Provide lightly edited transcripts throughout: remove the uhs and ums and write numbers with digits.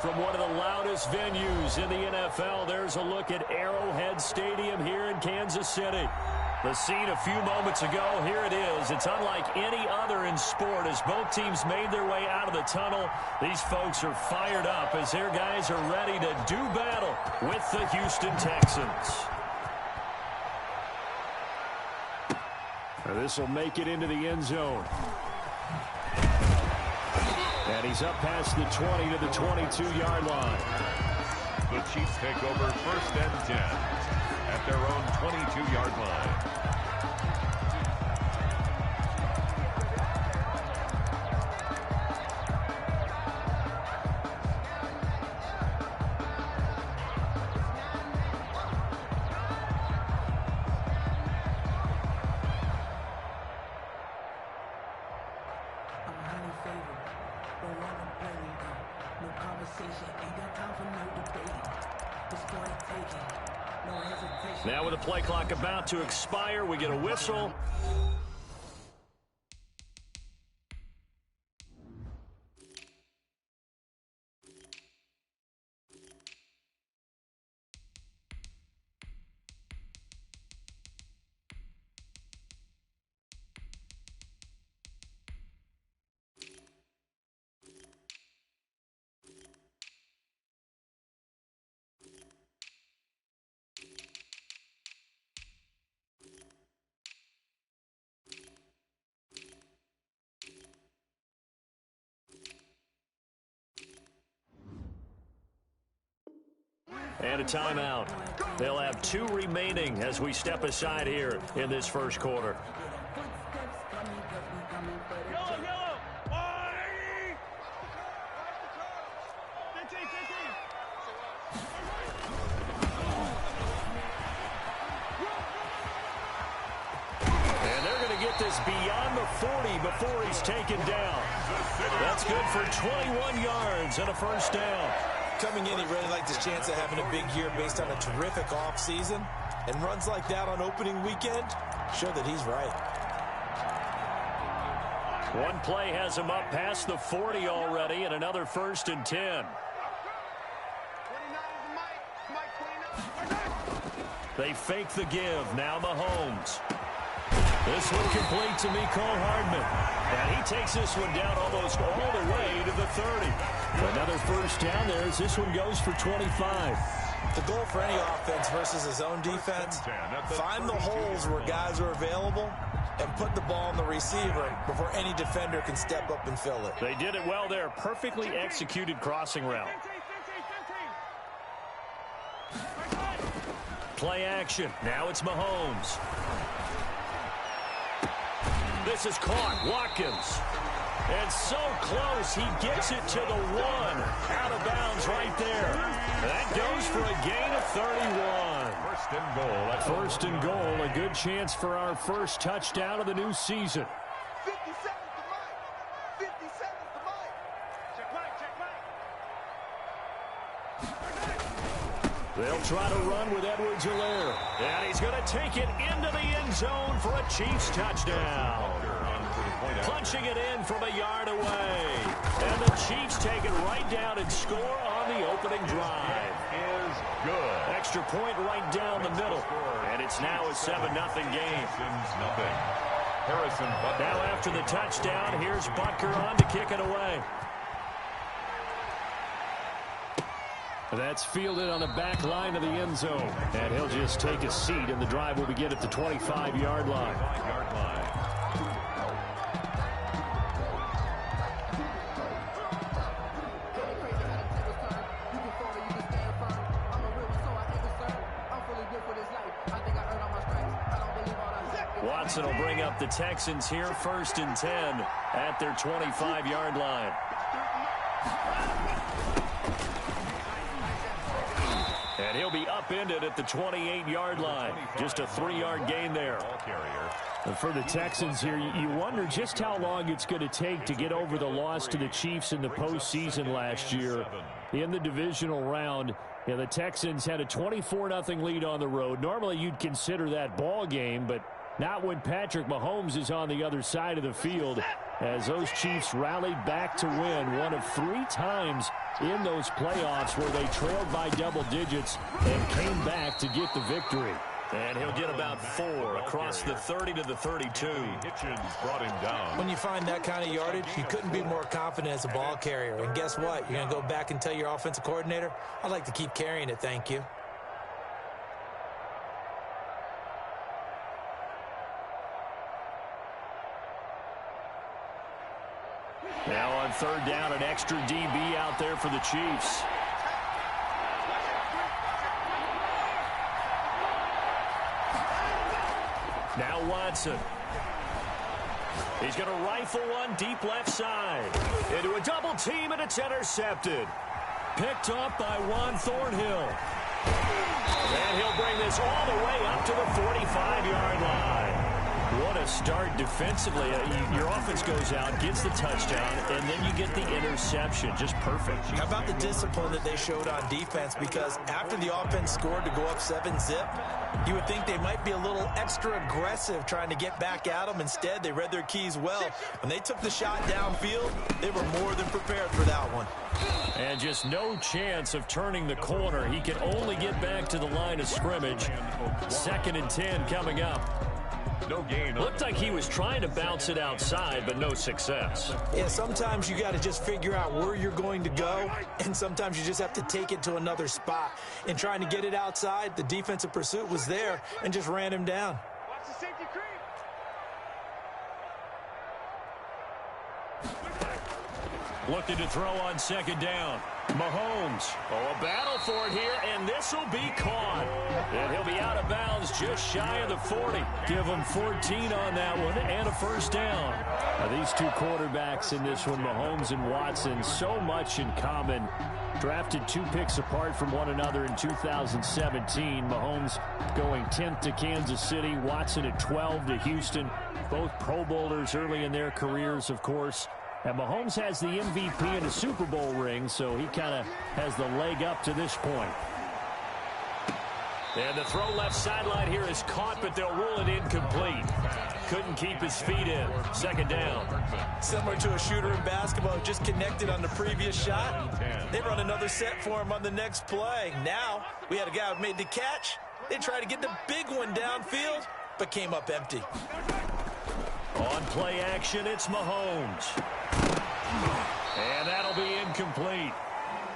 from one of the loudest venues in the NFL. There's a look at Arrowhead Stadium here in Kansas City. The scene a few moments ago, here it is. It's unlike any other in sport as both teams made their way out of the tunnel. These folks are fired up as their guys are ready to do battle with the Houston Texans. This will make it into the end zone. And he's up past the 20 to the 22-yard line. The Chiefs take over 1st and 10 at their own 22-yard line. Now with the play clock about to expire, we get a whistle. And a timeout. They'll have 2 remaining as we step aside here in this first quarter. And they're going to get this beyond the 40 before he's taken down. That's good for 21 yards and a first down. Coming in, he really liked his chance of having a big year based on a terrific offseason. And runs like that on opening weekend show that he's right. One play has him up past the 40 already, and another 1st and 10. They fake the give. Now Mahomes. This one complete to Mecole Hardman. And he takes this one down almost all the way to the 30. Another first down there as this one goes for 25. The goal for any offense versus his own defense, find the holes where guys are available and put the ball on the receiver before any defender can step up and fill it. They did it well there. Perfectly executed crossing route. Play action. Now it's Mahomes. This is caught. Watkins. And so close, he gets it to the 1. Out of bounds right there. That goes for a gain of 31. 1st and goal. 1st and goal. A good chance for our first touchdown of the new season. 50 seconds to Mike. 50 seconds to Mike. Check Mike. They'll try to run with Edwards-Helaire. And he's going to take it into the end zone for a Chiefs touchdown. Punching it in from a yard away. And the Chiefs take it right down and score on the opening drive. Is good. Extra point right down the middle. And it's now a 7-0 game. Harrison Butker. Now after the touchdown, here's Butker on to kick it away. That's fielded on the back line of the end zone. And he'll just take a seat, and the drive will begin at the 25-yard line. Watson will bring up the Texans here, 1st and 10 at their 25-yard line. And he'll be upended at the 28-yard line. Just a 3-yard gain there. And for the Texans here, you wonder just how long it's going to take to get over the loss to the Chiefs in the postseason last year. In the divisional round, the Texans had a 24-0 lead on the road. Normally you'd consider that ball game, but not when Patrick Mahomes is on the other side of the field. as those Chiefs rallied back to win one of 3 times in those playoffs where they trailed by double digits and came back to get the victory. And he'll get about 4 across the 30 to the 32. Hitchens brought him down. When you find that kind of yardage, you couldn't be more confident as a ball carrier. And guess what? You're going to go back and tell your offensive coordinator, I'd like to keep carrying it, thank you. Now on 3rd down, an extra DB out there for the Chiefs. Now Watson. He's going to rifle one deep left side. Into a double team, and it's intercepted. Picked off by Juan Thornhill. And he'll bring this all the way up to the 45-yard line. What a start defensively. Your offense goes out, gets the touchdown, and then you get the interception. Just perfect. How about the discipline that they showed on defense? Because after the offense scored to go up 7-zip, you would think they might be a little extra aggressive trying to get back at them. Instead, they read their keys well. When they took the shot downfield, they were more than prepared for that one. And just no chance of turning the corner. He can only get back to the line of scrimmage. 2nd and 10 coming up. No gain. Looked like he was trying to bounce it outside, but no success. Yeah, sometimes you got to just figure out where you're going to go, and sometimes you just have to take it to another spot. In trying to get it outside, the defensive pursuit was there and just ran him down. Watch the safety creep. Looking to throw on 2nd down. Mahomes. Oh, a battle for it here, and this will be caught. And he'll be out of bounds just shy of the 40. Give him 14 on that one and a 1st down. Now, these two quarterbacks in this one, Mahomes and Watson, so much in common. Drafted 2 picks apart from one another in 2017. Mahomes going 10th to Kansas City. Watson at 12 to Houston. Both Pro Bowlers early in their careers, of course. And Mahomes has the MVP and a Super Bowl ring, so he kind of has the leg up to this point. And the throw left sideline here is caught, but they'll rule it incomplete. Couldn't keep his feet in. 2nd down. Similar to a shooter in basketball, just connected on the previous shot. They run another set for him on the next play. Now, we had a guy who made the catch. They tried to get the big one downfield, but came up empty. On play action, it's Mahomes. And that'll be incomplete.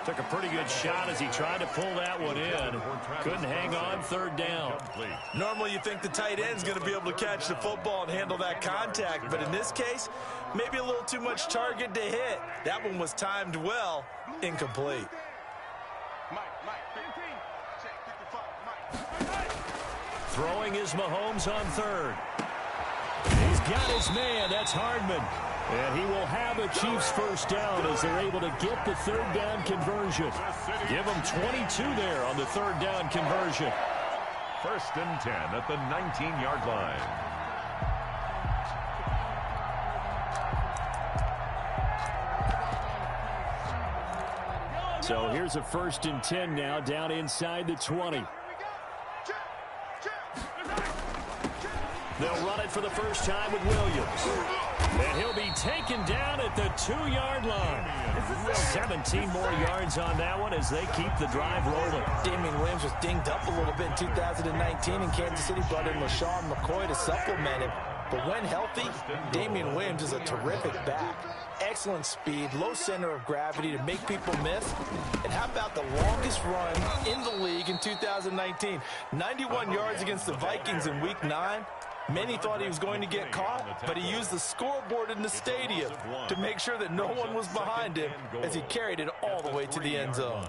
Took a pretty good shot as he tried to pull that one in. Couldn't hang on. 3rd down. Normally you think the tight end's going to be able to catch the football and handle that contact, but in this case, maybe a little too much target to hit. That one was timed well. Incomplete. Throwing is Mahomes on 3rd. He's got his man. That's Hardman. And he will have a Chiefs 1st down as they're able to get the 3rd down conversion. Give them 22 there on the 3rd down conversion. 1st and 10 at the 19-yard line. So here's a 1st and 10 now down inside the 20. They'll run it for the first time with Williams. And he'll be taken down at the 2-yard line. 17 more yards on that one as they keep the drive rolling. Damian Williams was dinged up a little bit in 2019, and Kansas City brought in LaShawn McCoy to supplement him. But when healthy, Damian Williams is a terrific back. Excellent speed, low center of gravity to make people miss. And how about the longest run in the league in 2019? 91 yards against the Vikings in Week 9. Many thought he was going to get caught, but he used the scoreboard in the stadium to make sure that no one was behind him as he carried it all the way to the end zone.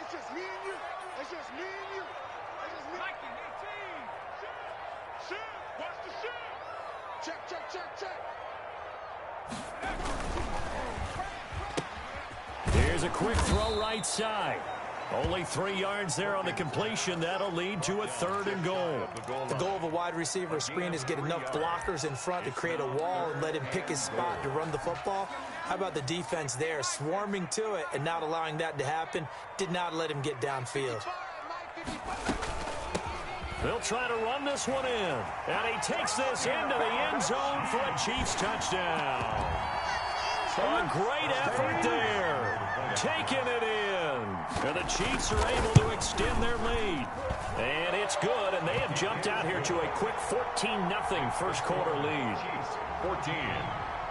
It's just me and you. It's just me and you. It's just me. Mikey, 18. Shoot. Watch the shoot. Check, check, check, check. Here's a quick throw right side. Only 3 yards there on the completion. That'll lead to a 3rd and goal. The goal of a wide receiver screen is get enough blockers in front to create a wall and let him pick his spot to run the football. How about the defense there, swarming to it and not allowing that to happen? Did not let him get downfield. They'll try to run this one in. And he takes this into the end zone for a Chiefs touchdown. A great effort there. Taking it in. And the Chiefs are able to extend their lead. And it's good, and they have jumped out here to a quick 14-0 first quarter lead. 14.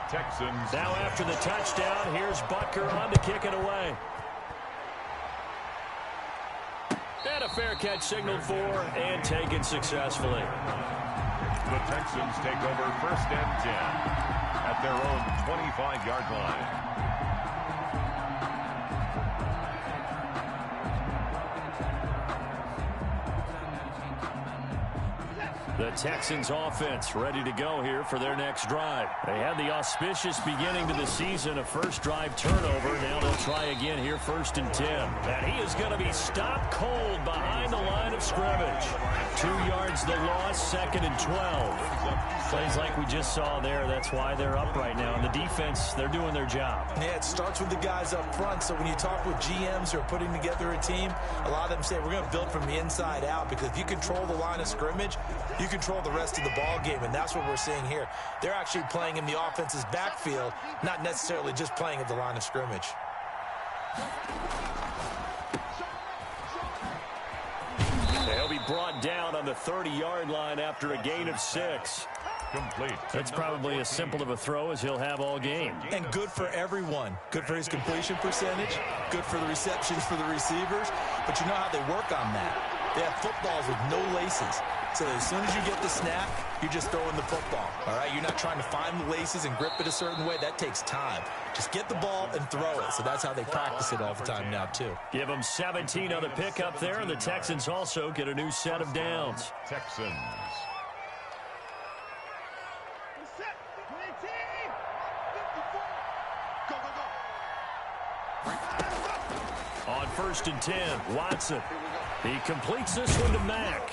Texans. Now after the touchdown, here's Butker on to kick it away. And a fair catch signaled for and taken successfully. The Texans take over 1st and 10 at their own 25-yard line. The Texans offense ready to go here for their next drive. They had the auspicious beginning to the season, a first drive turnover. Now they'll try again here, 1st and 10. And he is going to be stopped cold behind the line of scrimmage. 2 yards the loss, 2nd and 12. Plays like we just saw there. That's why they're up right now. And the defense, they're doing their job. Yeah, it starts with the guys up front. So when you talk with GMs who are putting together a team, a lot of them say we're going to build from the inside out, because if you control the line of scrimmage, you control the rest of the ball game, and that's what we're seeing here. They're actually playing in the offense's backfield, not necessarily just playing at the line of scrimmage. They'll be brought down on the 30-yard line after a gain of 6. Complete. That's probably as simple of a throw as he'll have all game. And good for everyone. Good for his completion percentage. Good for the receptions for the receivers. But you know how they work on that. They have footballs with no laces. So as soon as you get the snap, you're just throwing the football. All right, you're not trying to find the laces and grip it a certain way. That takes time. Just get the ball and throw it. So that's how they practice it all the time now, too. Give them 17 on the pickup there, and the Texans also get a new set of downs. Texans. On 1st and 10, Watson. He completes this one to Mack.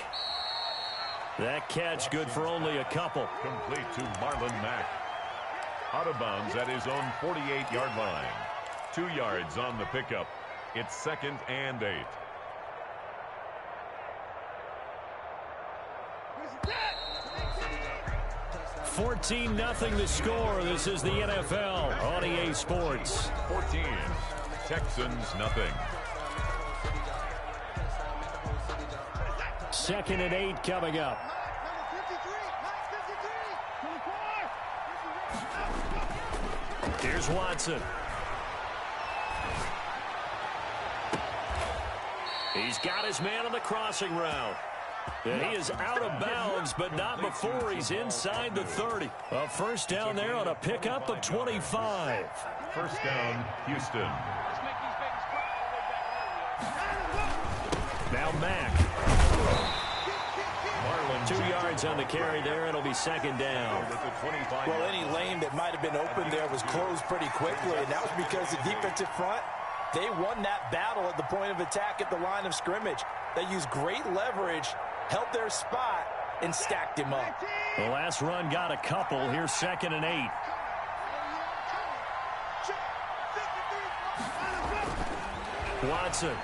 That catch good for only a couple. Complete to Marlon Mack. Out of bounds at his own 48-yard line. 2 yards on the pickup. It's 2nd and 8. 14-0 the score. This is the NFL on EA Sports. 14. Texans nothing. 2nd and 8 coming up. Here's Watson. He's got his man on the crossing route. And he is out of bounds, but not before he's inside the 30. A first down there on a pickup of 25. First down, Houston. Now Mack. 2 yards on the carry there. It'll be 2nd down. Well, any lane that might have been open there was closed pretty quickly, and that was because the defensive front, they won that battle at the point of attack at the line of scrimmage. They used great leverage, held their spot, and stacked him up. The last run got a couple. Here's 2nd and 8. Watson.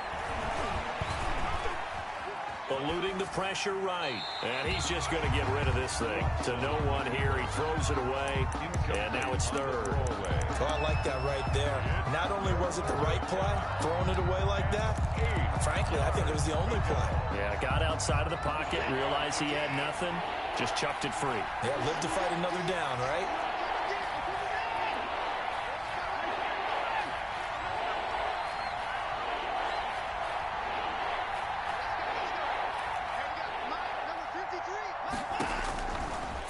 Eluding the pressure right. And he's just going to get rid of this thing. To no one here. He throws it away. And now it's 3rd. Well, I like that right there. Not only was it the right play, throwing it away like that, frankly, I think it was the only play. Yeah, got outside of the pocket, realized he had nothing, just chucked it free. Yeah, live to fight another down, right?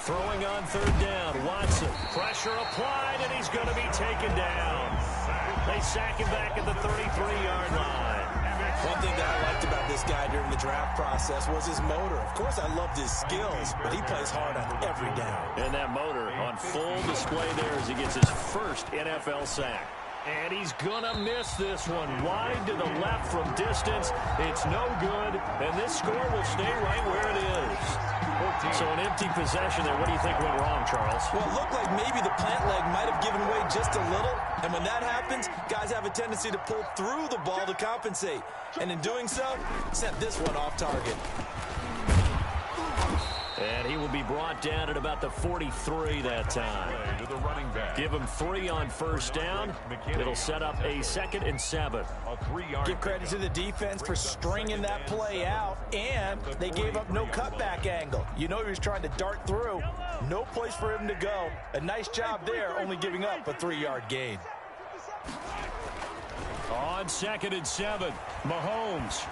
Throwing on 3rd down, Watson. Pressure applied, and he's going to be taken down. They sack him back at the 33-yard line. One thing that I liked about this guy during the draft process was his motor. Of course, I loved his skills, but he plays hard on every down. And that motor on full display there as he gets his first NFL sack. And he's going to miss this one. Wide to the left from distance. It's no good. And this score will stay right where it is. So an empty possession there. What do you think went wrong, Charles? Well, it looked like maybe the plant leg might have given way just a little. And when that happens, guys have a tendency to pull through the ball to compensate. And in doing so, sent this one off target. And he will be brought down at about the 43 that time. To the running back. Give him 3 on first down. It'll set up a 2nd and 7. A 3-yard. Give credit to the defense for stringing that play out, and they gave up no cutback angle. You know he was trying to dart through. No place for him to go. A nice job there, only giving up a 3-yard gain. On 2nd and 7, Mahomes.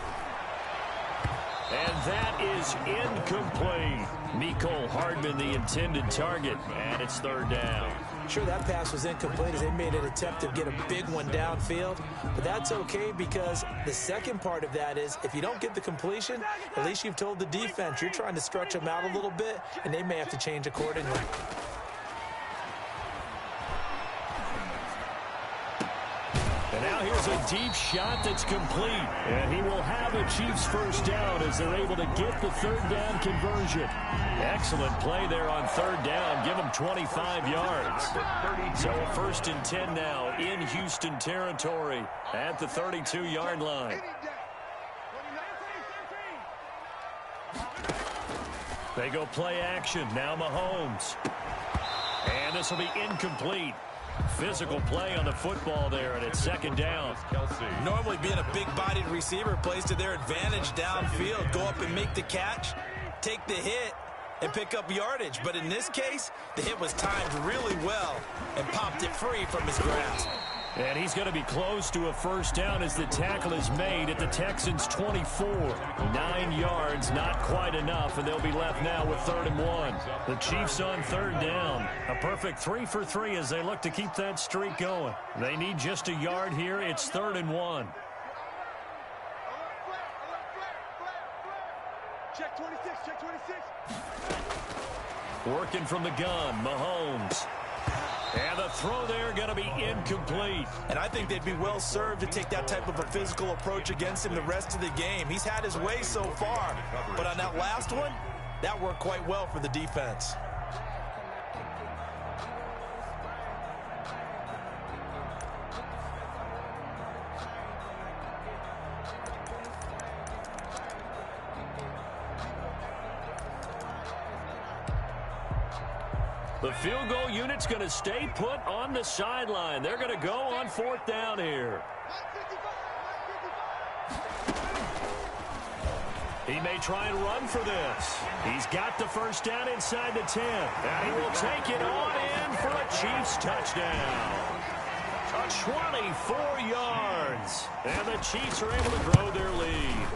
And that is incomplete. Mecole Hardman, the intended target, and it's 3rd down. Sure, that pass was incomplete as they made an attempt to get a big one downfield, but that's okay because the second part of that is if you don't get the completion, at least you've told the defense you're trying to stretch them out a little bit, and they may have to change accordingly. And now here's a deep shot that's complete. And he will have a Chiefs first down as they're able to get the 3rd down conversion. Excellent play there on 3rd down. Give him 25 yards. So a 1st and 10 now in Houston territory at the 32-yard line. They go play action. Now Mahomes. And this will be incomplete. Physical play on the football there, and it's 2nd down. Normally being a big-bodied receiver plays to their advantage downfield. Go up and make the catch, take the hit, and pick up yardage. But in this case, the hit was timed really well and popped it free from his grasp. And he's going to be close to a first down as the tackle is made at the Texans' 24. 9 yards, not quite enough, and they'll be left now with 3rd and 1. The Chiefs on 3rd down. A perfect 3 for 3 as they look to keep that streak going. They need just a yard here. It's 3rd and 1. Check 26, check 26. Working from the gun, Mahomes. And the throw there going to be incomplete. And I think they'd be well served to take that type of a physical approach against him the rest of the game. He's had his way so far. But on that last one, that worked quite well for the defense. The field goal unit's going to stay put on the sideline. They're going to go on 4th down here. He may try and run for this. He's got the first down inside the 10. And he will take it on in for a Chiefs touchdown. 24 yards. And the Chiefs are able to grow their lead.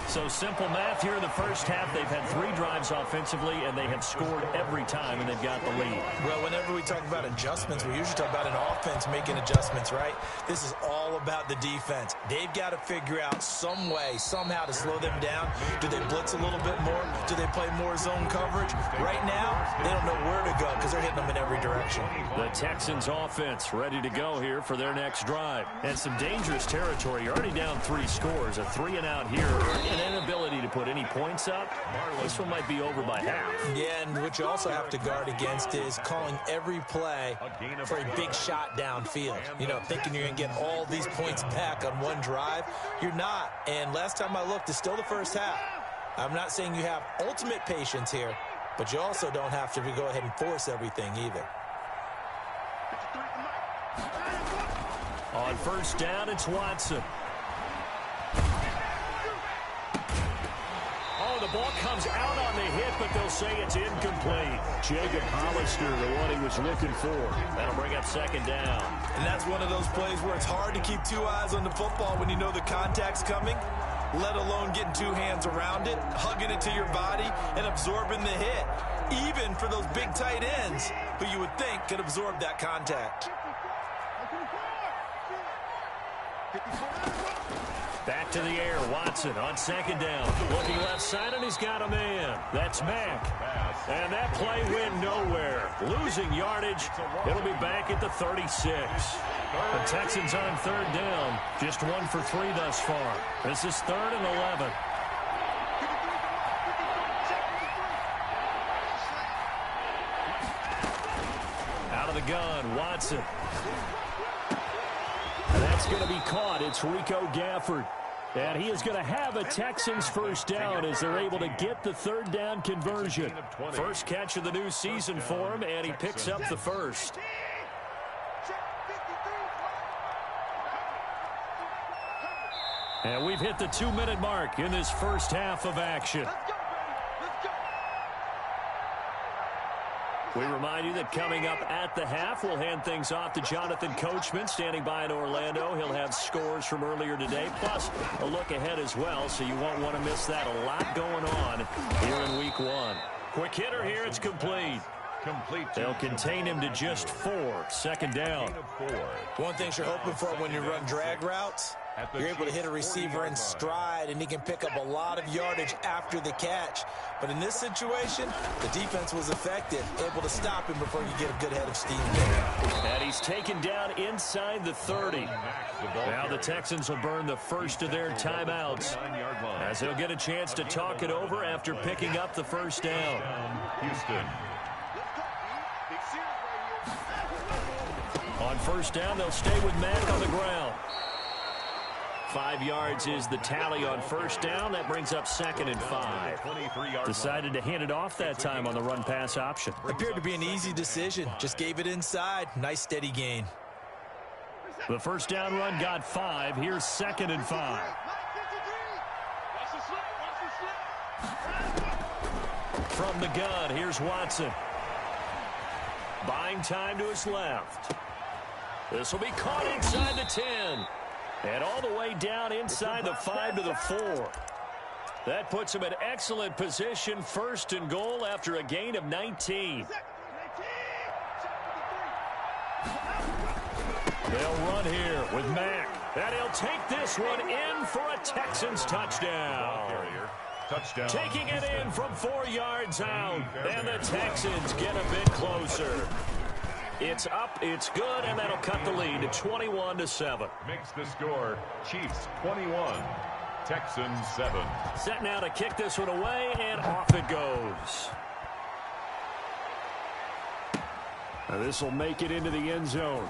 So simple math here in the first half. They've had 3 drives offensively, and they have scored every time, and they've got the lead. Well, whenever we talk about adjustments, we usually talk about an offense making adjustments, right? This is all about the defense. They've got to figure out some way, somehow to slow them down. Do they blitz a little bit more? Do they play more zone coverage? Right now, they don't know where to go because they're hitting them in every direction. The Texans offense ready to go here for their next drive. And some dangerous territory. You're already down 3 scores. A 3-and-out here. An inability to put any points up. This one might be over by half. Yeah, and what you also have to guard against is calling every play for a big shot downfield. You know, thinking you're going to get all these points back on one drive. You're not. And last time I looked, it's still the first half. I'm not saying you have ultimate patience here, but you also don't have to go ahead and force everything either. On first down, it's Watson. The ball comes out on the hit, but they'll say it's incomplete. Jacob Hollister, the one he was looking for. That'll bring up 2nd down. And that's one of those plays where it's hard to keep 2 eyes on the football when you know the contact's coming, let alone getting 2 hands around it, hugging it to your body, and absorbing the hit, even for those big tight ends who you would think could absorb that contact. Back to the air, Watson on 2nd down. Looking left side, and he's got a man. That's Mack. And that play went nowhere. Losing yardage. It'll be back at the 36. The Texans on third down. Just 1 for 3 thus far. This is 3rd and 11. Out of the gun, Watson. And that's going to be caught. It's Rico Gafford. And he is going to have a Texans first down as they're able to get the third down conversion. First catch of the new season for him, and he picks up the first. And we've hit the 2-minute mark in this first half of action. We remind you that coming up at the half, we'll hand things off to Jonathan Coachman, standing by in Orlando. He'll have scores from earlier today, plus a look ahead as well, so you won't want to miss that. A lot going on here in Week 1. Quick hitter here, it's complete. They'll contain him to just 4. Second down. One thing you're hoping for when you run drag routes, you're able to hit a receiver in stride, and he can pick up a lot of yardage after the catch. But in this situation, the defense was effective, able to stop him before you get a good head of steam going. And he's taken down inside the 30. Now the Texans will burn the first of their timeouts as they'll get a chance to talk it over after picking up the first down. Houston. On first down, they'll stay with Mack on the ground. 5 yards is the tally on first down. That brings up 2nd and 5. Decided to hand it off that time on the run-pass option. Appeared to be an easy decision. Just gave it inside. Nice steady gain. The first down run got 5. Here's 2nd and 5. From the gun, here's Watson. Buying time to his left. This will be caught inside the 10. And all the way down inside the 5 to the 4. That puts him in excellent position, 1st and goal after a gain of 19. They'll run here with Mack. And he'll take this one in for a Texans touchdown. Taking it in from 4 yards out. And the Texans get a bit closer. It's up, it's good, and that'll cut the lead to 21-7. Makes the score Chiefs 21, Texans 7. Set now to kick this one away, and off it goes. Now this will make it into the end zone.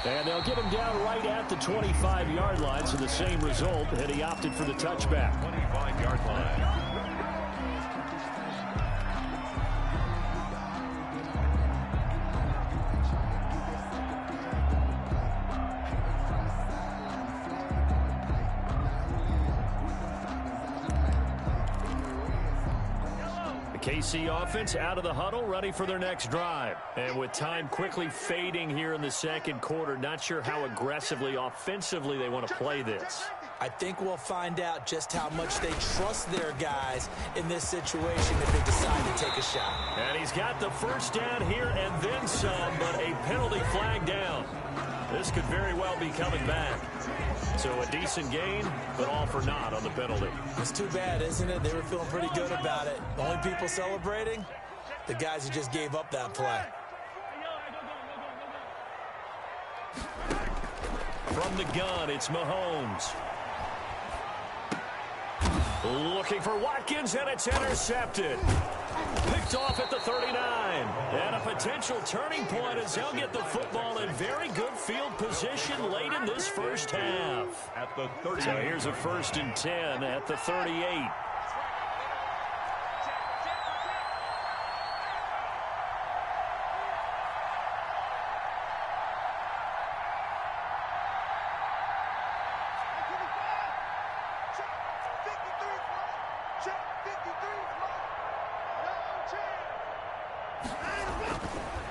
And they'll get him down right at the 25-yard line, so the same result, and he opted for the touchback. 25-yard line. KC offense out of the huddle, ready for their next drive. And with time quickly fading here in the second quarter, not sure how aggressively, offensively they want to play this. I think we'll find out just how much they trust their guys in this situation if they decide to take a shot. And he's got the first down here and then some, but a penalty flag down. This could very well be coming back. So a decent gain, but all for naught on the penalty. It's too bad, isn't it? They were feeling pretty good about it. The only people celebrating, the guys who just gave up that play. From the gun, it's Mahomes. Looking for Watkins, and it's intercepted. Picked off at the 39. And a potential turning point as they'll get the football in very good field position late in this first half. At the 30. So here's a 1st and 10 at the 38.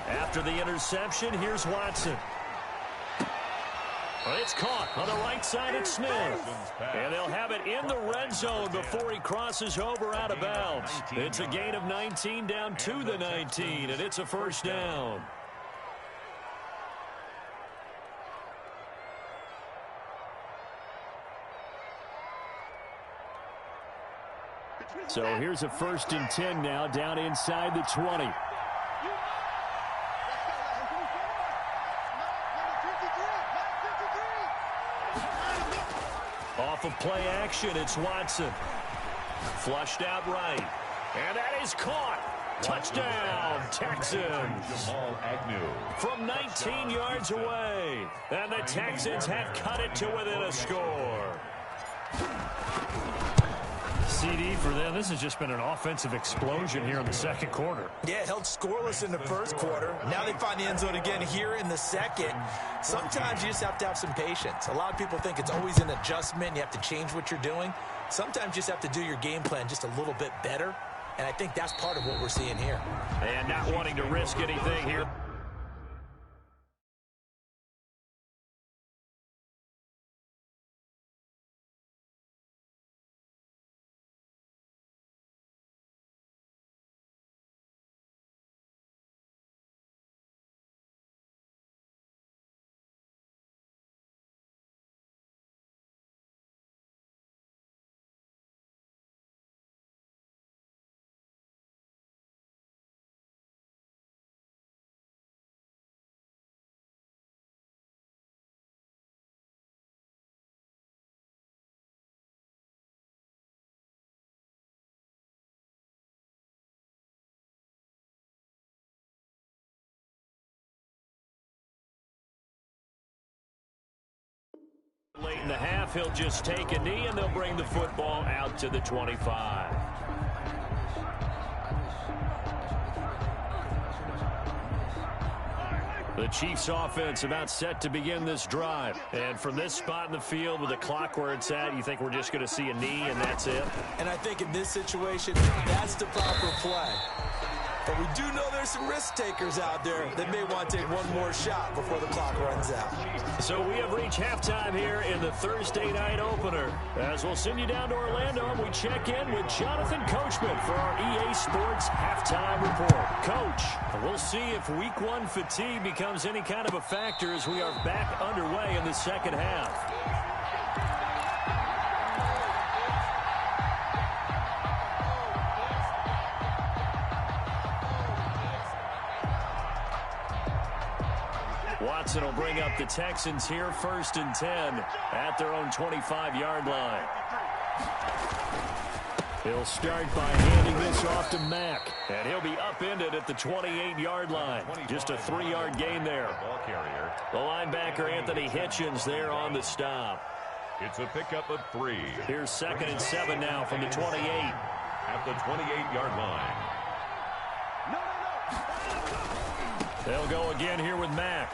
After the interception, here's Watson. It's caught on the right side at Smith. And they'll have it in the red zone before he crosses over out of bounds. It's a gain of 19 down to the 19, and it's a first down. So here's a 1st and 10 now down inside the 20. off of play action. It's Watson. Flushed out right. And that is caught. Touchdown, Texans. From 19 yards away. And the Texans have cut it to within a score. CD for them. This has just been an offensive explosion here in the second quarter. Yeah, held scoreless in the first quarter. Now they find the end zone again here in the second. Sometimes you just have to have some patience. A lot of people think it's always an adjustment. You have to change what you're doing. Sometimes you just have to do your game plan just a little bit better. And I think that's part of what we're seeing here. And not wanting to risk anything here. Late in the half, he'll just take a knee, and they'll bring the football out to the 25. The Chiefs offense about set to begin this drive. And from this spot in the field with the clock where it's at, you think we're just going to see a knee and that's it? And I think in this situation, that's the proper play. But we do know there's some risk takers out there that may want to take one more shot before the clock runs out. So we have reached halftime here in the Thursday night opener. As we'll send you down to Orlando, we check in with Jonathan Coachman for our EA Sports halftime report. Coach, we'll see if week one fatigue becomes any kind of a factor as we are back underway in the second half. Watson will bring up the Texans here 1st and 10 at their own 25-yard line. He'll start by handing this off to Mack, and he'll be upended at the 28-yard line. Just a 3-yard gain there. The linebacker Anthony Hitchens there on the stop. It's a pickup of 3. Here's 2nd and 7 now from the 28. At the 28-yard line. They'll go again here with Mack.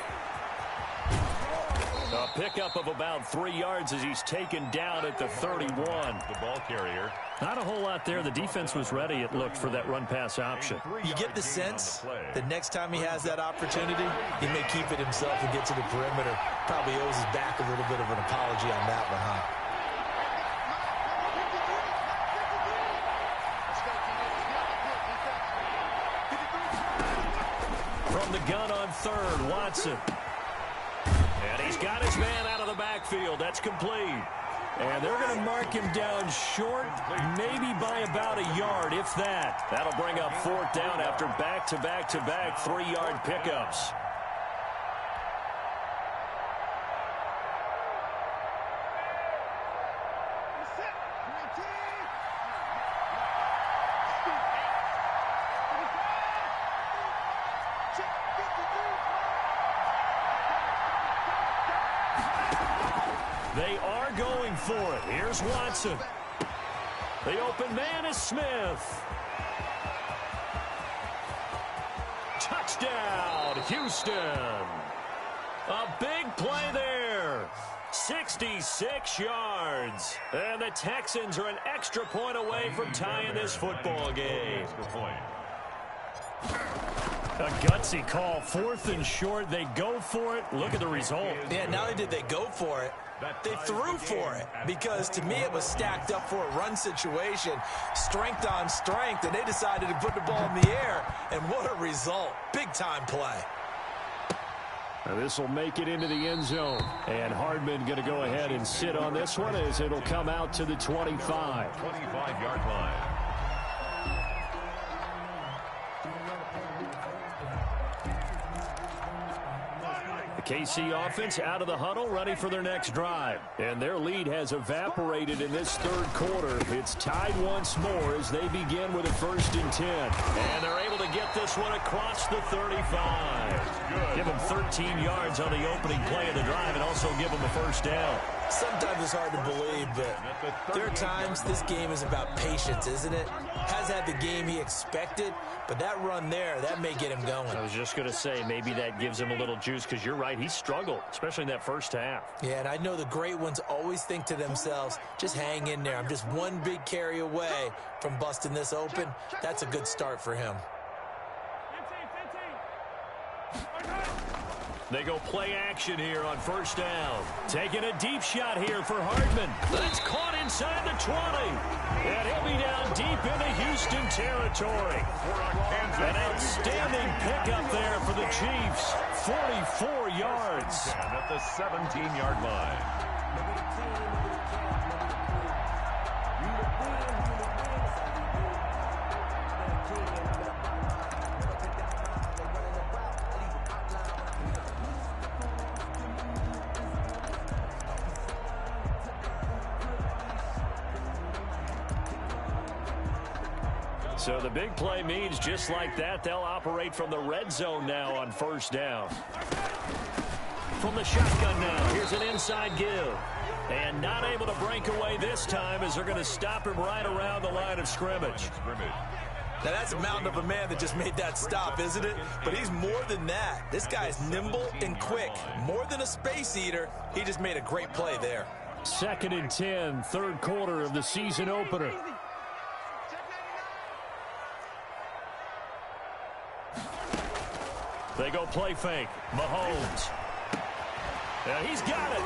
A pickup of about 3 yards as he's taken down at the 31. The ball carrier. Not a whole lot there. The defense was ready, it looked, for that run-pass option. You get the sense that next time he has that opportunity, he may keep it himself and get to the perimeter. Probably owes his back a little bit of an apology on that one, huh? From the gun on 3rd, Watson. And he's got his man out of the backfield. That's complete. And they're going to mark him down short, maybe by about a yard, if that. That'll bring up 4th down after back-to-back-to-back 3-yard pickups. They are going for it. Here's Watson. The open man is Smith. Touchdown, Houston. A big play there. 66 yards. And the Texans are an extra point away from tying this football game. A gutsy call. 4th and short. They go for it. Look at the result. Yeah, not only did they go for it, they threw for it, because to me it was stacked up for a run situation, strength on strength, and they decided to put the ball in the air, and what a result. Big-time play. Now this will make it into the end zone, and Hardman going to go ahead and sit on this one as it'll come out to the 25. 25-yard line. KC offense out of the huddle, ready for their next drive. And their lead has evaporated in this third quarter. It's tied once more as they begin with a 1st and 10. And they're able to get this one across the 35. Give them 13 yards on the opening play of the drive and also give them a 1st down. Sometimes it's hard to believe, but there are times this game is about patience, isn't it? Has had the game he expected, but that run there, that may get him going. I was just going to say, maybe that gives him a little juice, because you're right, he struggled, especially in that first half. Yeah, and I know the great ones always think to themselves, just hang in there. I'm just one big carry away from busting this open. That's a good start for him. They go play action here on 1st down. Taking a deep shot here for Hardman. That's caught inside the 20. And he'll be down deep into Houston territory. An outstanding pickup there for the Chiefs. 44 yards. And at the 17-yard line. So the big play means just like that, they'll operate from the red zone now on 1st down. From the shotgun now, here's an inside give. And not able to break away this time as they're going to stop him right around the line of scrimmage. Now that's a mountain of a man that just made that stop, isn't it? But he's more than that. This guy is nimble and quick. More than a space eater, he just made a great play there. 2nd and 10, 3rd quarter of the season opener. They go play fake. Mahomes. And he's got it.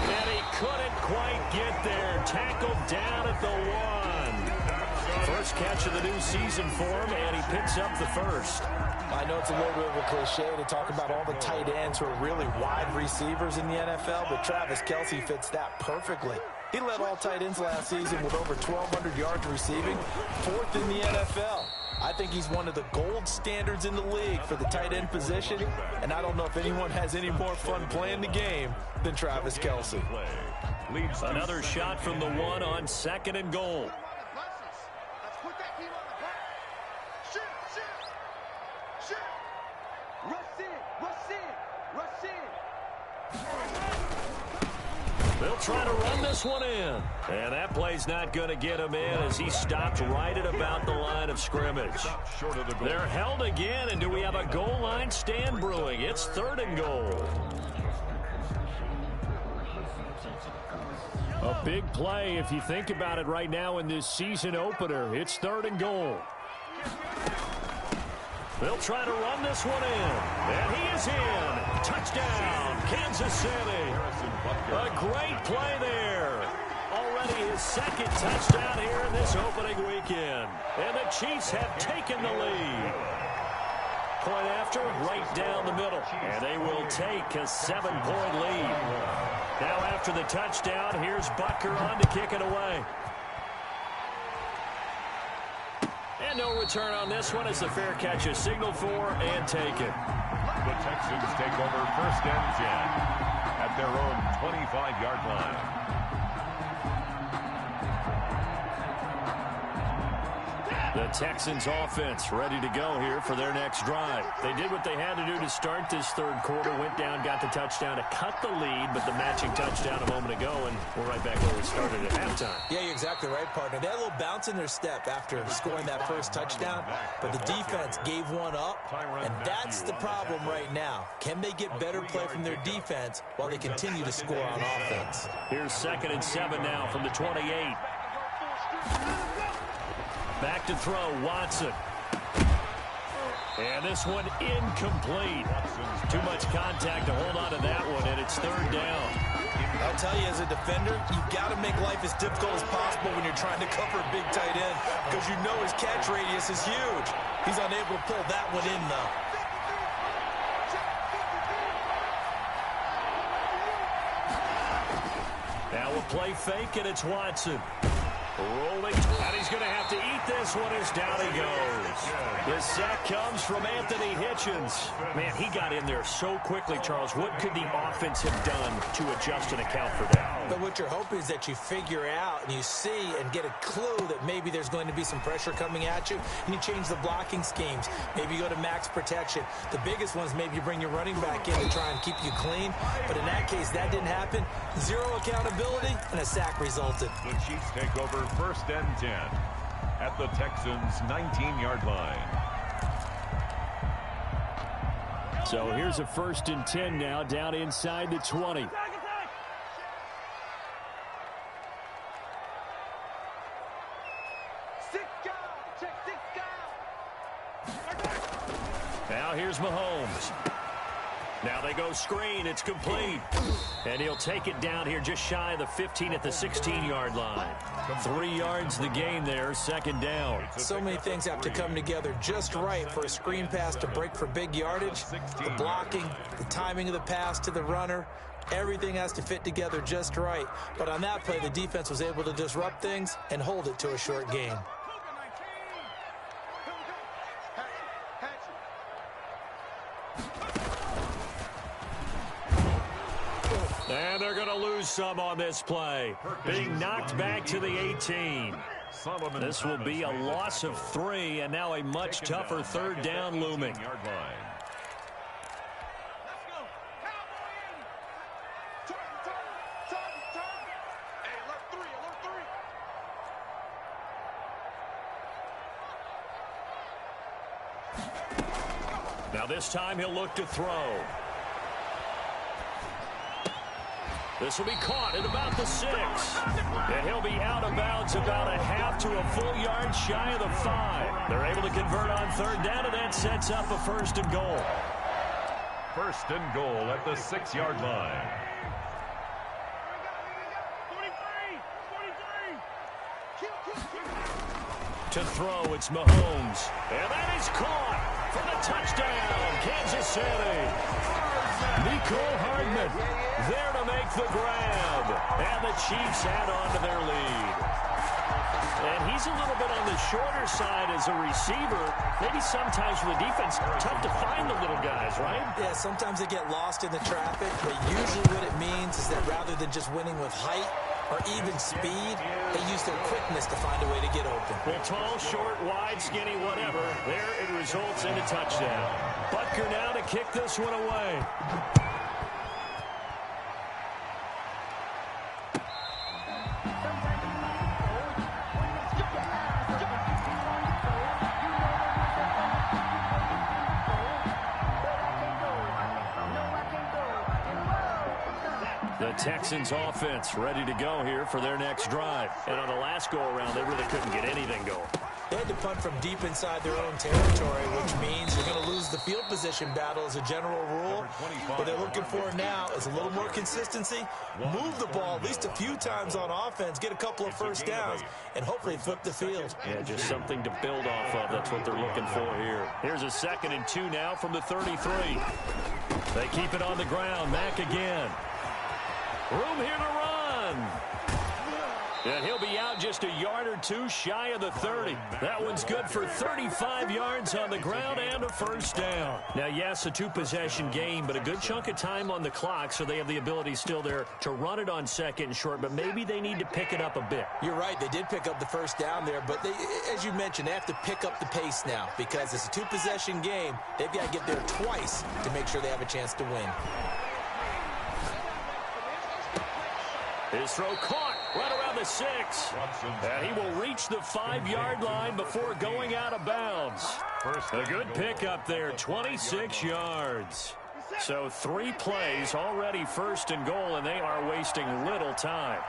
And he couldn't quite get there. Tackled down at the 1. First catch of the new season for him, and he picks up the 1st. I know it's a little bit of a cliche to talk about all the tight ends who are really wide receivers in the NFL, but Travis Kelce fits that perfectly. He led all tight ends last season with over 1,200 yards receiving, 4th in the NFL. I think he's one of the gold standards in the league for the tight end position, and I don't know if anyone has any more fun playing the game than Travis Kelce. Another shot from the 1 on 2nd and goal. They'll try to run this one in. And that play's not going to get him in as he stopped right at about the line of scrimmage. They're held again, and do we have a goal line stand brewing? It's 3rd and goal. A big play if you think about it right now in this season opener. It's 3rd and goal. They'll try to run this one in. And he is in. Touchdown, Kansas City. A great play there. Already his 2nd touchdown here in this opening weekend. And the Chiefs have taken the lead. Point after, right down the middle. And they will take a 7-point lead. Now after the touchdown, here's Butker on to kick it away. And no return on this one as the fair catch is signaled for and taken. The Texans take over 1st and 10 at their own 25-yard line. The Texans offense ready to go here for their next drive. They did what they had to do to start this 3rd quarter, went down, got the touchdown to cut the lead, but the matching touchdown a moment ago, and we're right back where we started at halftime. Yeah, you're exactly right, partner. They had a little bounce in their step after scoring that first touchdown, but the defense gave one up, and that's the problem right now. Can they get better play from their defense while they continue to score on offense? Here's 2nd and 7 now from the 28. Back to throw, Watson. And this one incomplete. Too much contact to hold on to that one, and it's 3rd down. I'll tell you, as a defender, you've got to make life as difficult as possible when you're trying to cover a big tight end, because you know his catch radius is huge. He's unable to pull that one in, though. Now a play fake, and it's Watson. Rolling, and he's going to have to eat this this one is down he goes. The sack comes from Anthony Hitchens. Man, he got in there so quickly, Charles. What could the offense have done to adjust and account for that? But what you're hoping is that you figure out and you see and get a clue that maybe there's going to be some pressure coming at you, and you change the blocking schemes. Maybe you go to max protection. The biggest ones, maybe you bring your running back in to try and keep you clean. But in that case, that didn't happen. Zero accountability, and a sack resulted. The Chiefs take over 1st and 10 at the Texans' 19-yard line. So here's a 1st and 10 now, down inside the 20. Now here's Mahomes. Now they go screen. It's complete. And he'll take it down here just shy of the 15 at the 16-yard line. 3 yards the gain there, 2nd down. So many things have to come together just right for a screen pass to break for big yardage. The blocking, the timing of the pass to the runner, everything has to fit together just right. But on that play, the defense was able to disrupt things and hold it to a short gain. And they're going to lose some on this play. Being knocked back to the 18. This will be a loss of 3, and now a much tougher 3rd down looming. Now this time he'll look to throw. This will be caught at about the 6. And he'll be out of bounds about a half to a full yard shy of the 5. They're able to convert on 3rd down, and that sets up a 1st and goal. 1st and goal at the 6-yard line. To throw, it's Mahomes. And that is caught for the touchdown, Kansas City. Nicole Hardman there to make the grab. And the Chiefs add on to their lead. And he's a little bit on the shorter side as a receiver. Maybe sometimes for the defense, tough to find the little guys, right? Yeah, sometimes they get lost in the traffic, but usually what it means is that rather than just winning with height or even speed, they use their quickness to find a way to get open. Well, tall, short, wide, skinny, whatever. There it results in a touchdown. Butker now to kick this one away. The Texans offense ready to go here for their next drive. And on the last go-around, they really couldn't get anything going. They had to punt from deep inside their own territory, which means you're going to lose the field position battle as a general rule. What they're looking for now is a little more consistency, move the ball at least a few times on offense, get a couple of 1st downs, and hopefully flip the field. Yeah, just something to build off of. That's what they're looking for here. Here's a 2nd and 2 now from the 33. They keep it on the ground. Mack again. Room here to run. And he'll be out just a yard or 2 shy of the 30. That one's good for 35 yards on the ground and a 1st down. Now, yes, a 2-possession game, but a good chunk of time on the clock, so they have the ability still there to run it on 2nd and short, but maybe they need to pick it up a bit. You're right. They did pick up the 1st down there, but they, as you mentioned, they have to pick up the pace now because it's a 2-possession game. They've got to get there twice to make sure they have a chance to win. His throw caught right around the 6. And he will reach the 5-yard line before going out of bounds. A good pickup there, 26 yards. So 3 plays, already 1st and goal, and they are wasting little time.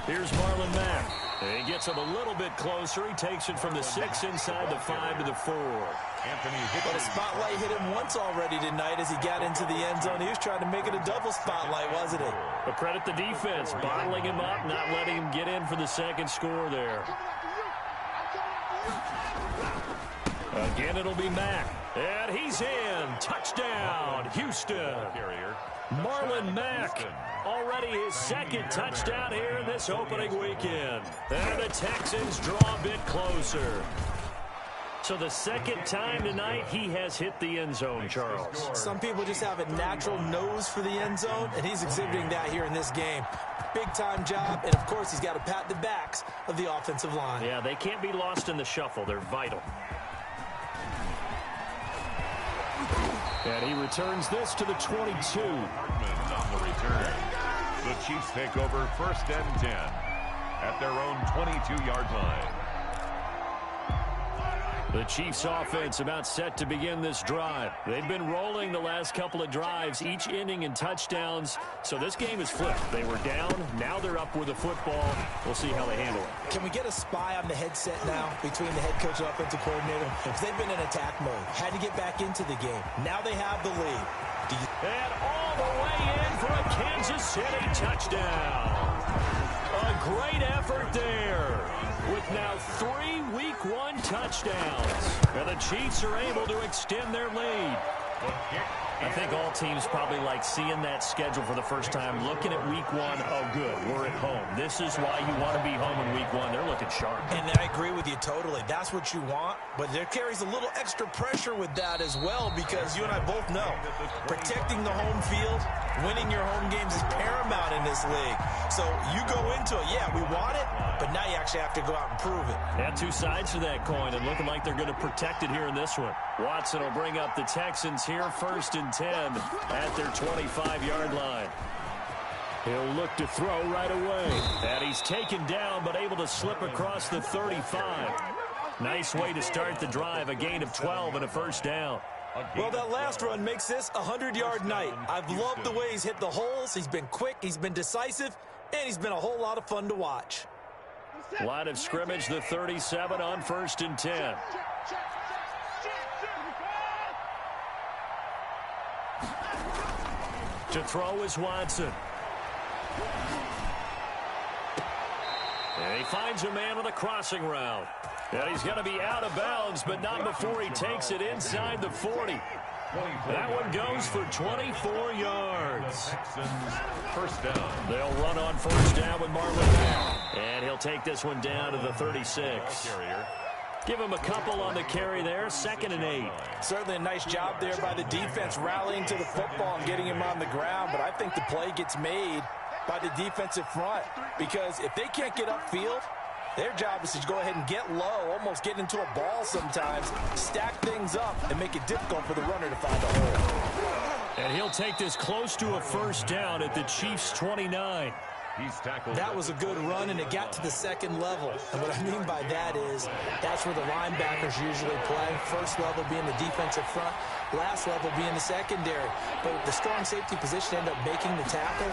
Here's Marlon Mack. And he gets him a little bit closer. He takes it from the 6 inside the 5 to the 4. But a spotlight hit him once already tonight as he got into the end zone. He was trying to make it a double spotlight, wasn't it? But credit the defense, bottling him up, not letting him get in for the 2nd score there. Again, it'll be Mack. And he's in. Touchdown, Houston. Marlon Mack, already his second touchdown here in this opening weekend. And the Texans draw a bit closer. So the second time tonight he has hit the end zone, Charles. Some people just have a natural nose for the end zone, and he's exhibiting that here in this game. Big-time job, and of course he's got to pat the backs of the offensive line. Yeah, they can't be lost in the shuffle. They're vital. And he returns this to the 22. On the return. The Chiefs take over 1st and 10 at their own 22-yard line. The Chiefs offense about set to begin this drive. They've been rolling the last couple of drives, each ending in touchdowns. So this game is flipped. They were down. Now they're up with the football. We'll see how they handle it. Can we get a spy on the headset now between the head coach and offensive coordinator? Because they've been in attack mode. Had to get back into the game. Now they have the lead. And all the way in for a Kansas City touchdown. A great effort there. With now 3 Week 1 touchdowns. And the Chiefs are able to extend their lead. I think all teams probably like seeing that schedule for the first time, looking at Week 1. Oh, good, we're at home. This is why you want to be home in Week 1. They're looking sharp. And I agree with you totally. That's what you want. But there carries a little extra pressure with that as well, because you and I both know protecting the home field, winning your home games is paramount in this league. So you go into it, yeah, we want it, but now you actually have to go out and prove it. Yeah, two sides to that coin, and looking like they're going to protect it here in this one. Watson will bring up the Texans here, 1st and 10 at their 25-yard line. He'll look to throw right away. And he's taken down, but able to slip across the 35. Nice way to start the drive, a gain of 12 and a 1st down. Well, that last run makes this a 100-yard night. I've loved the way he's hit the holes. He's been quick, he's been decisive, and he's been a whole lot of fun to watch. Line of scrimmage, the 37 on 1st and 10. To throw is Watson. And he finds a man on the crossing route. And he's going to be out of bounds, but not before he takes it inside the 40. That one goes for 24 yards. First down. They'll run on 1st down with Marlon Mack. And he'll take this one down to the 36. Give him a couple on the carry there, 2nd and 8. Certainly a nice job there by the defense rallying to the football and getting him on the ground, but I think the play gets made by the defensive front, because if they can't get upfield, their job is to go ahead and get low, almost get into a ball sometimes, stack things up, and make it difficult for the runner to find a hole. And he'll take this close to a 1st down at the Chiefs' 29. He's tackled. That was a good run, and it got to the 2nd level. And what I mean by that is that's where the linebackers usually play. 1st level being the defensive front, last level being the secondary. But the strong safety position end up making the tackle,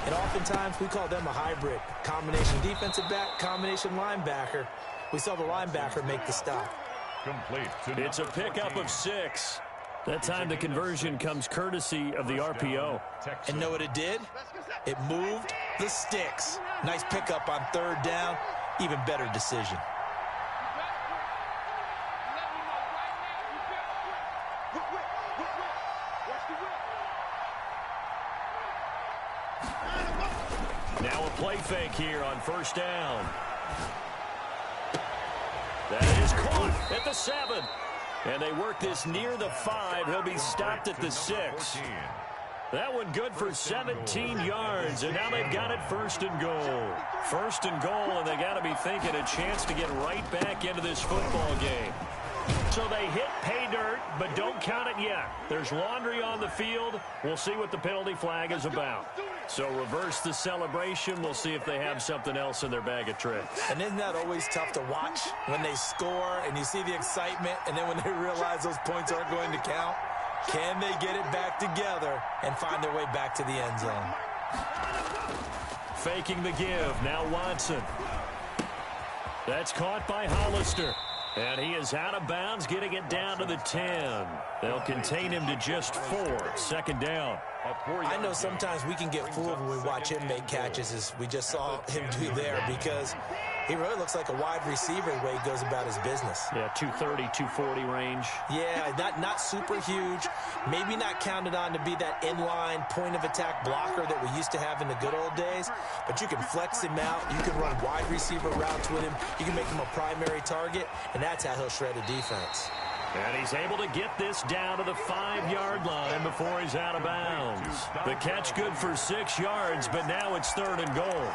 and oftentimes we call them a hybrid. Combination defensive back, combination linebacker. We saw the linebacker make the stop. Complete. It's a pickup of 6. That time the conversion comes courtesy of the RPO. And know what it did? It moved the sticks. Nice pickup on 3rd down. Even better decision. Now a play fake here on 1st down. That is caught at the 7. And they work this near the 5. He'll be stopped at the 6. That one good for 17 yards, and now they've got it 1st and goal. 1st and goal, and they got to be thinking a chance to get right back into this football game. So they hit pay dirt, but don't count it yet. There's laundry on the field. We'll see what the penalty flag is about. So reverse the celebration. We'll see if they have something else in their bag of tricks. And isn't that always tough to watch when they score and you see the excitement, and then when they realize those points aren't going to count? Can they get it back together and find their way back to the end zone? Faking the give. Now Watson. That's caught by Hollister. And he is out of bounds, getting it down to the 10. They'll contain him to just 4. 2nd down. I know sometimes we can get fooled when we watch him make catches, as we just saw him do there, because He really looks like a wide receiver the way he goes about his business. Yeah, 230, 240 range. Yeah, not super huge. Maybe not counted on to be that inline point-of-attack blocker that we used to have in the good old days. But you can flex him out. You can run wide receiver routes with him. You can make him a primary target, and that's how he'll shred a defense. And he's able to get this down to the 5-yard line before he's out of bounds. The catch good for 6 yards, but now it's 3rd and goal.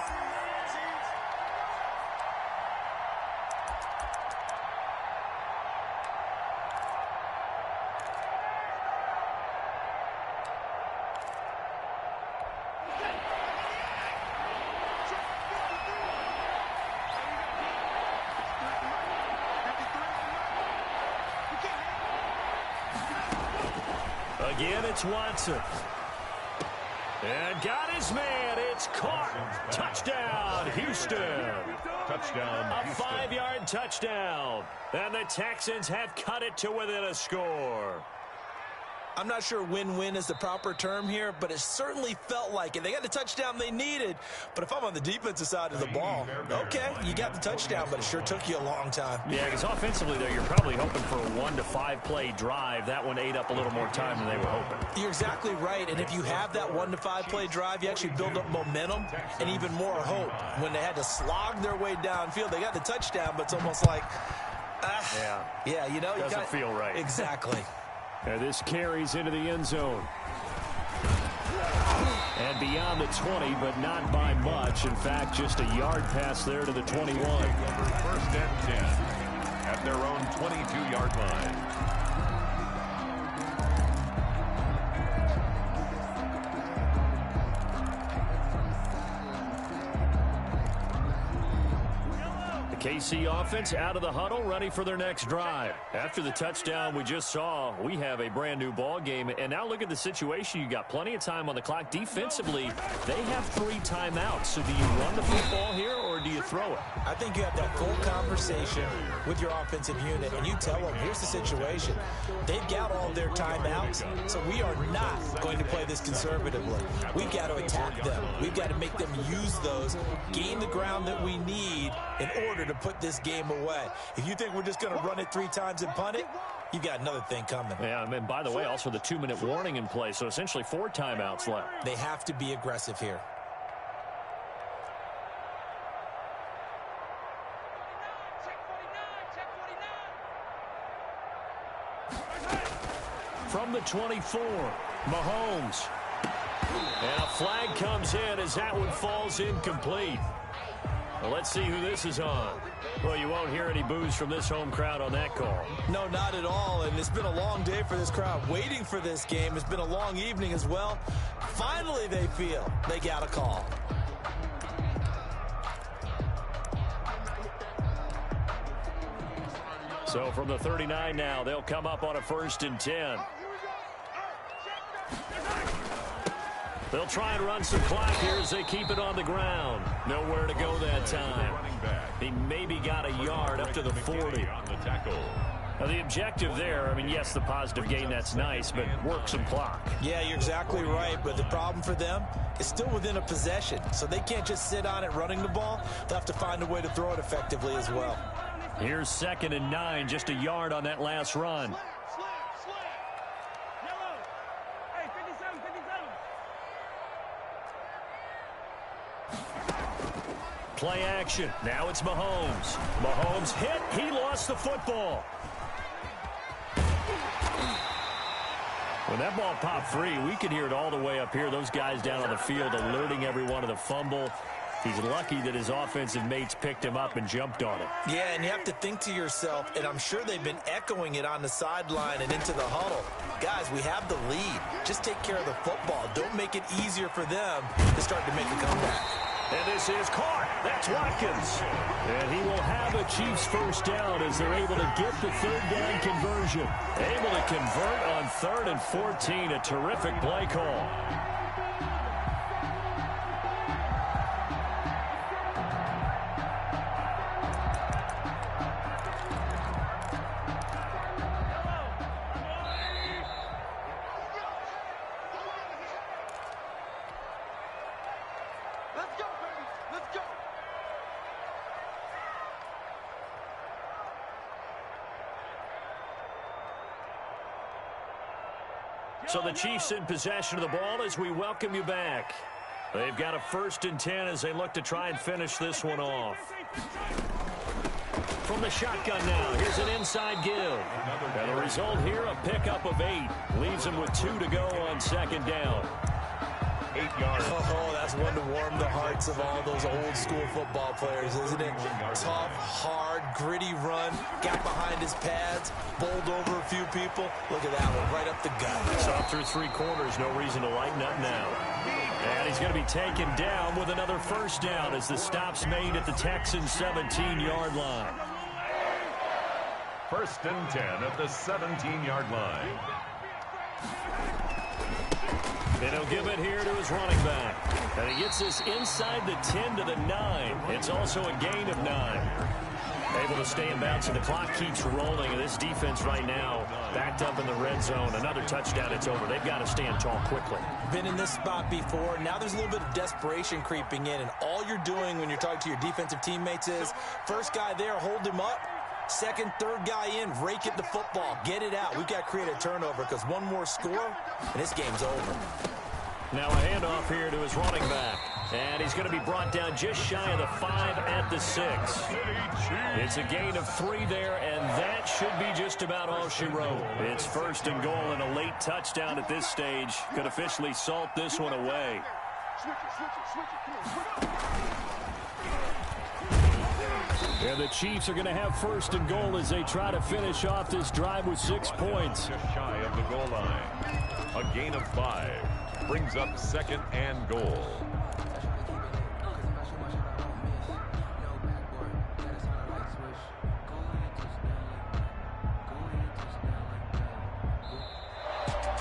Again, it's Watson. And got his man. It's caught. Touchdown, Houston. Touchdown, A Houston. 5-yard touchdown. And the Texans have cut it to within a score. I'm not sure win-win is the proper term here, but it certainly felt like it. They got the touchdown they needed, but if I'm on the defensive side of the ball, okay, you got the touchdown, but it sure took you a long time. Yeah, because offensively, though, you're probably hoping for a 1 to 5 play drive. That one ate up a little more time than they were hoping. You're exactly right, and if you have that 1 to 5 play drive, you actually build up momentum and even more hope. When they had to slog their way downfield, they got the touchdown, but it's almost like, yeah, you know, doesn't feel right. Exactly. And this carries into the end zone. And beyond the 20, but not by much. In fact, just a yard pass there to the 21. 1st and 10 at their own 22-yard line. KC offense out of the huddle, ready for their next drive. After the touchdown we just saw, we have a brand new ball game. And now look at the situation. You got plenty of time on the clock. Defensively, they have 3 timeouts. So do you run the football here or do you throw it? I think you have that full conversation with your offensive unit, and you tell them, here's the situation. They've got all their timeouts, so we are not going to play this conservatively. We've got to attack them. We've got to make them use those, gain the ground that we need in order to put this game away. If you think we're just going to run it 3 times and punt it, you got another thing coming. Yeah, and by the way, also the 2-minute warning in play, so essentially 4 timeouts left. They have to be aggressive here. From the 24, Mahomes. And a flag comes in as that one falls incomplete. Well, let's see who this is on. Well, you won't hear any boos from this home crowd on that call. No, not at all, and it's been a long day for this crowd waiting for this game. It's been a long evening as well. Finally, they feel they got a call. So from the 39 now, they'll come up on a 1st and 10. They'll try and run some clock here as they keep it on the ground. Nowhere to go that time. He maybe got a yard up to the 40. Now the objective there, I mean, yes, the positive gain, that's nice, but work some clock. Yeah, you're exactly right, but the problem for them is still within a possession, so they can't just sit on it running the ball. They'll have to find a way to throw it effectively as well. Here's 2nd and 9, just a yard on that last run. Play action. Now it's Mahomes. Mahomes hit. He lost the football. When that ball popped free, we could hear it all the way up here. Those guys down on the field alerting everyone of the fumble. He's lucky that his offensive mates picked him up and jumped on it. Yeah, and you have to think to yourself, and I'm sure they've been echoing it on the sideline and into the huddle. Guys, we have the lead. Just take care of the football. Don't make it easier for them to start to make a comeback. And this is caught. That's Watkins. And he will have a Chiefs 1st down as they're able to get the 3rd down conversion. Able to convert on 3rd and 14. A terrific play call. So the Chiefs in possession of the ball as we welcome you back. They've got a 1st and 10 as they look to try and finish this one off. From the shotgun now, here's an inside give. And the result here, a pickup of 8. Leaves him with 2 to go on 2nd down. 8 yards. Oh, that's one to warm the hearts of all those old school football players, isn't it? Tough, hard, gritty run. Got behind his pads, bowled over a few people. Look at that one, right up the gut. So up through 3 quarters, no reason to lighten up now. And he's going to be taken down with another 1st down as the stop's made at the Texans' 17-yard line. 1st and 10 at the 17-yard line. And he'll give it here to his running back. And he gets this inside the 10 to the 9. It's also a gain of 9. Able to stay in bounds, and the clock keeps rolling. And this defense right now backed up in the red zone. Another touchdown, it's over. They've got to stand tall quickly. Been in this spot before. Now there's a little bit of desperation creeping in. And all you're doing when you're talking to your defensive teammates is, first guy there, hold him up. 2nd, 3rd guy in, rake at the football. Get it out. We've got to create a turnover because one more score, and this game's over. Now a handoff here to his running back. And he's going to be brought down just shy of the 5 at the 6. It's a gain of 3 there, and that should be just about all she wrote. It's 1st and goal, and a late touchdown at this stage could officially salt this one away. And the Chiefs are going to have 1st and goal as they try to finish off this drive with 6 points. Just shy of the goal line. A gain of 5 brings up 2nd and goal.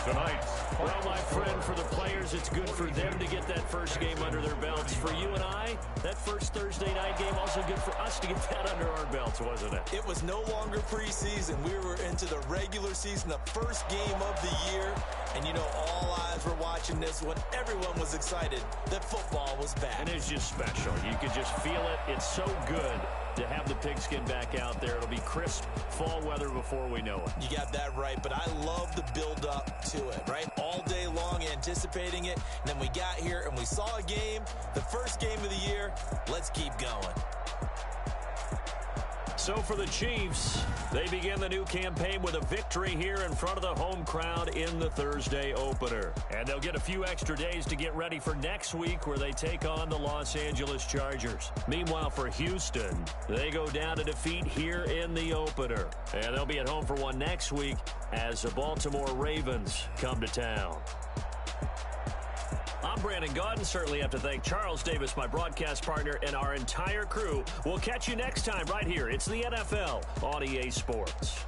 Tonight's well, my friend, for the players, it's good for them to get that first game under their belts. For you and I, that first Thursday night game also good for us to get that under our belts, wasn't it? It was no longer preseason. We were into the regular season, the first game of the year. And, you know, all eyes were watching this when everyone was excited that football was back. And it's just special. You could just feel it. It's so good to have the pigskin back out there. It'll be crisp fall weather before we know it. You got that right, but I love the build-up to it, right? All day long anticipating it, and then we got here and we saw a game, the first game of the year. Let's keep going. So for the Chiefs, they begin the new campaign with a victory here in front of the home crowd in the Thursday opener. And they'll get a few extra days to get ready for next week where they take on the Los Angeles Chargers. Meanwhile, for Houston, they go down to defeat here in the opener. And they'll be at home for one next week as the Baltimore Ravens come to town. I'm Brandon Gaudin. Certainly have to thank Charles Davis, my broadcast partner, and our entire crew. We'll catch you next time right here. It's the NFL on EA Sports.